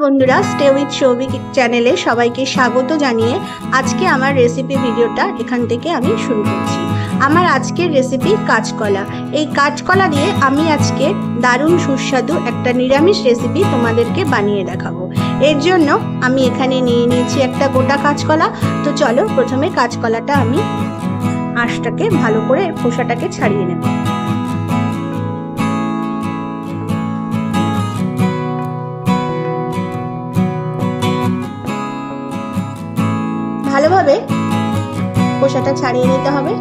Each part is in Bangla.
বন্ধুরা, স্টে উইথ সৌভিক চ্যানেলে সবাইকে স্বাগত জানিয়ে আজকে আমার রেসিপি ভিডিওটা এখান থেকে আমি শুরু করছি। আমার আজকের রেসিপি কাঁচকলা। এই কাঁচকলা দিয়ে আমি আজকে দারুণ সুস্বাদু একটা নিরামিষ রেসিপি তোমাদেরকে বানিয়ে দেখাবো। এর জন্য আমি এখানে নিয়ে নিয়েছি একটা গোটা কাঁচকলা। তো চলো প্রথমে কাঁচকলাটা আমি আঁশটাকে ভালো করে খোসাটাকে ছাড়িয়ে নেব। ভালোভাবে খোসাটা ছাড়িয়ে নিতে হবে।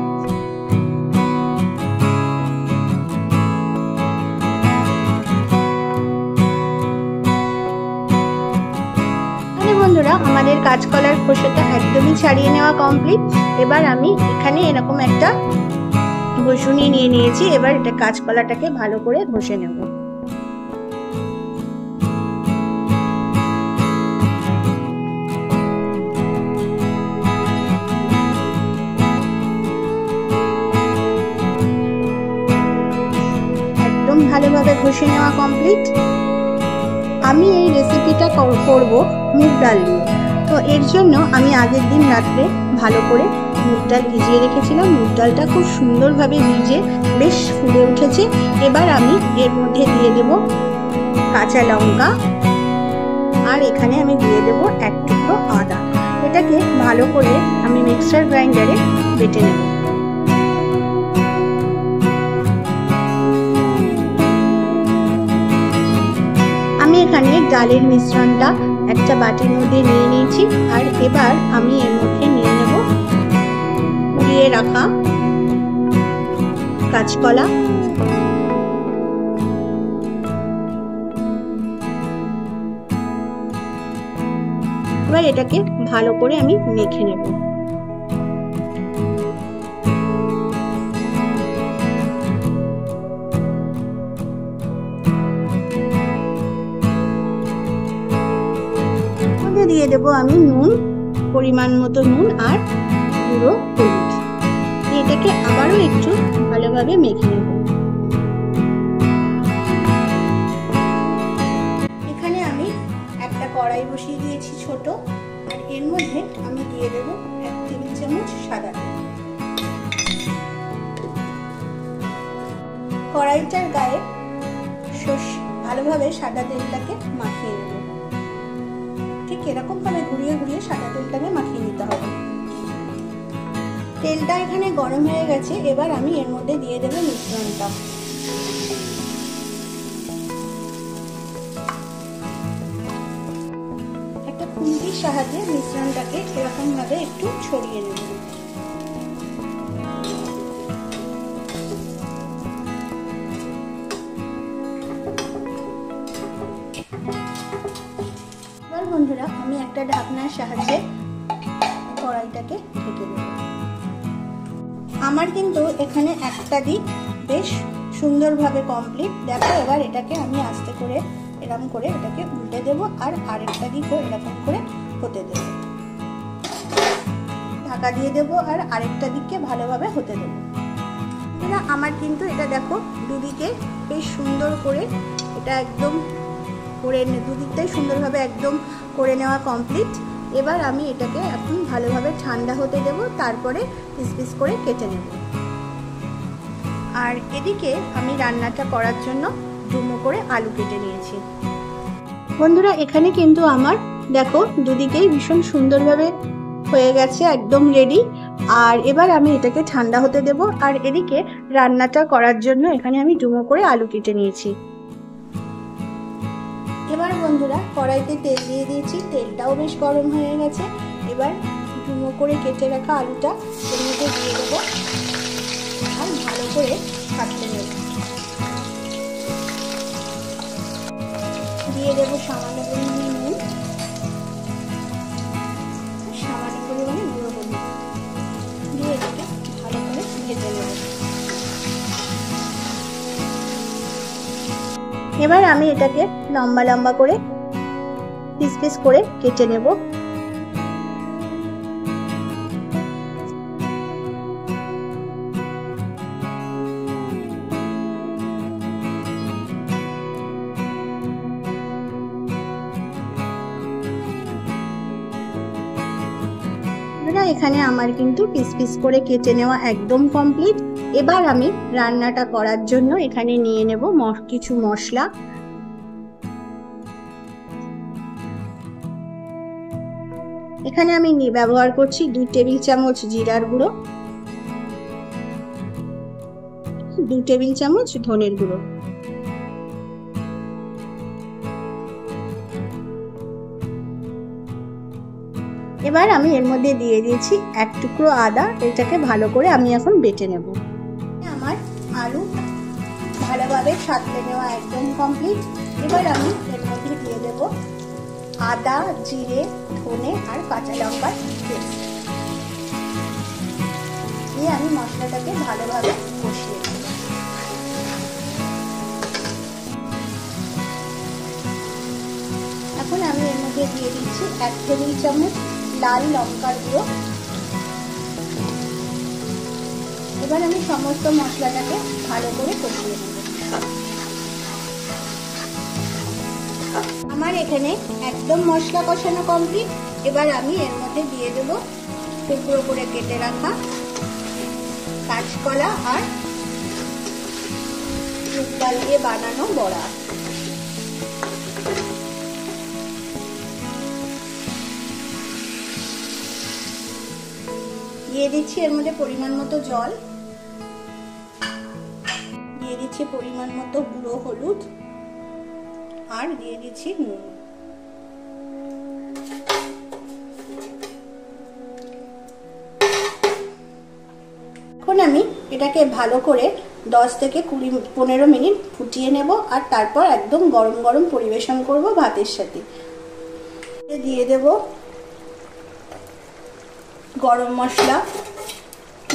বন্ধুরা, আমাদের কাঁচকলার খোসাটা একদমই ছাড়িয়ে নেওয়া কমপ্লিট। এবার আমি এখানে এরকম একটা ঘষুনি নিয়ে নিয়েছি। এবার এটা কাঁচকলাটাকে ভালো করে ঘষে নেব। ভালোভাবে ঘষে নেওয়া কমপ্লিট। আমি এই রেসিপিটা করব মুগ ডাল দিয়ে। তো এর জন্য আমি আগের দিন রাত্রে ভালো করে মুগ ডাল ভিজিয়ে রেখেছিলাম। মুগ ডালটা খুব সুন্দরভাবে ভিজে বেশ ফুলে উঠেছে। এবার আমি এর মধ্যে দিয়ে দেব কাঁচা লঙ্কা, আর এখানে আমি দিয়ে দেব এক টুকরো আদা। এটাকে ভালো করে আমি মিক্সার গ্রাইন্ডারে বেটে নেব। এখানে ডালের মিশ্রণটা একটা বাটির মধ্যে নিয়ে নিয়েছি। আর এবার আমি এর মধ্যে নিয়ে নেব কুড়িয়ে রাখা কাঁচকলা, এবার এটাকে ভালো করে আমি মেখে নেব। দিয়ে দেবো আমি নুন, পরিমাণ মতো নুন আর গুঁড়ো হলুদ। এটাকে আবারও একটু ভালোভাবে মেখে নেব। এখানে আমি একটা কড়াই বসিয়ে দিয়েছি ছোট, আর এর মধ্যে আমি দিয়ে দেবো 1 টেবিল চামচ সাদা তেল। কড়াইটার গায়ে ভালোভাবে সাদা তেলটাকে মাখিয়ে নেব। ঠিক এরকম ভাবে ঘুরিয়ে ঘুরিয়ে সাদা তেলটাকে মাখিয়ে নিতে হবে। তেলটা এখানে গরম হয়ে গেছে। এবার আমি এর মধ্যে দিয়ে দেব মিশ্রণটা। একটা খুন্তির সাহায্যে মিশ্রণটাকে এরকম ভাবে একটু ছড়িয়ে নেব। বন্ধুরা, আমি একটা ঢাকনার সাহায্যে কড়াইটাকে ঢেকে দেব। আমার কিন্তু এখানে একটা দিক বেশ সুন্দরভাবে কমপ্লিট। দেখো, এবার এটাকে আমি আস্তে করে এরকম করে এটাকে উল্টে দেব, আর আরেকটা দিকও এরকম করে হতে দেব। ঢাকা দিয়ে দেব আর আরেকটা দিককে ভালোভাবে হতে দেব। আমার কিন্তু এটা দেখো দুদিকে বেশ সুন্দর করে এটা একদম করে দুদিকটাই সুন্দরভাবে একদম করে নেওয়া কমপ্লিট। এবার আমি এটাকে এখন ভালোভাবে ঠান্ডা হতে দেব, তারপরে পিস পিস করে কেটে নেব। আর এদিকে আমি রান্নাটা করার জন্য ডুমো করে আলু কেটে নিয়েছি। বন্ধুরা, এখানে কিন্তু আমার দেখো দুদিকেই ভীষণ সুন্দরভাবে হয়ে গেছে, একদম রেডি। আর এবার আমি এটাকে ঠান্ডা হতে দেব। আর এদিকে রান্নাটা করার জন্য এখানে আমি ডুমো করে আলু কেটে নিয়েছি। এবার বন্ধুরা, কড়াইতে তেল দিয়ে দিয়েছি। তেলটাও বেশ গরম হয়ে গেছে। এবার ডুমো করে কেটে রাখা আলুটা এর মধ্যে দিয়ে দেবো আর ভালো করে কাটতে নেব। দিয়ে দেবো সামান্য পরিমাণে নুন, সামান্য পরিমাণে গুঁড়ো হলুদ দিয়ে এটাকে ভালো করে ভেজে নেব। এবার আমি এটাকে লম্বা লম্বা করে পিস পিস করে কেটে নেব। এখানে আমার কিন্তু পিস পিস করে কেটে নেওয়া একদম কমপ্লিট। এবার আমি রান্নাটা করার জন্য এখানে নিয়ে নেব কিছু মশলা। এখানে আমি ব্যবহার করছি 2 টেবিল চামচ জিরার গুঁড়ো, 2 টেবিল চামচ ধনের গুঁড়ো। এবার আমি এর মধ্যে দিয়ে দিয়েছি 1 টুকরো আদা। এটাকে ভালো করে আমি এখন বেটে নেব। আমার আলু ভালোভাবে সাঁতলে নেওয়া একদম কমপ্লিট। এবার আমি এর মধ্যে দিয়ে দেব আদা, জিরে, ধনে আর কাঁচা লঙ্কার পেস্ট দিয়ে আমি মশলাটাকে ভালোভাবে কষিয়ে নেব। এখন আমি এর মধ্যে দিয়ে দিচ্ছি 1 টেবিল চামচ লাল লঙ্কার গুঁড়ো। এবার আমি সমস্ত মশলাটাকে ভালো করে কষিয়ে নেব। আমার এখানে একদম মশলা কষানো কমপ্লিট। এবার আমি এর মধ্যে দিয়ে দেব টুকরো করে কেটে রাখা কাঁচকলা আর মুগ ডাল দিয়ে বানানো বড়া। দিয়ে দিচ্ছি এর মধ্যে পরিমাণ মতো জল, দিয়ে দিচ্ছি পরিমাণ মতো গুঁড়ো হলুদ আর দিয়ে দিচ্ছি নুন। এখন আমি এটাকে ভালো করে 10 থেকে 15 মিনিট ফুটিয়ে নেব আর তারপর একদম গরম গরম পরিবেশন করব ভাতের সাথে। দিয়ে দেব গরম মশলা।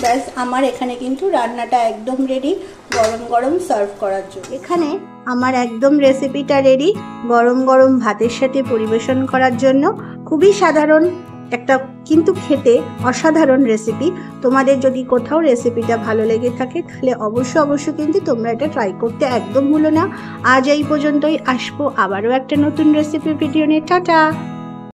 ব্যাস আমার এখানে কিন্তু রান্নাটা একদম রেডি গরম গরম সার্ভ করার জন্য। এখানে আমার একদম রেসিপিটা রেডি গরম গরম ভাতের সাথে পরিবেশন করার জন্য। খুবই সাধারণ একটা কিন্তু খেতে অসাধারণ রেসিপি। তোমাদের যদি কোথাও রেসিপিটা ভালো লেগে থাকে তাহলে অবশ্যই কিন্তু তোমরা এটা ট্রাই করতে একদম ভুলো না। আজ এই পর্যন্তই, আসবো আবারও একটা নতুন রেসিপি ভিডিও নিয়ে। টাটা।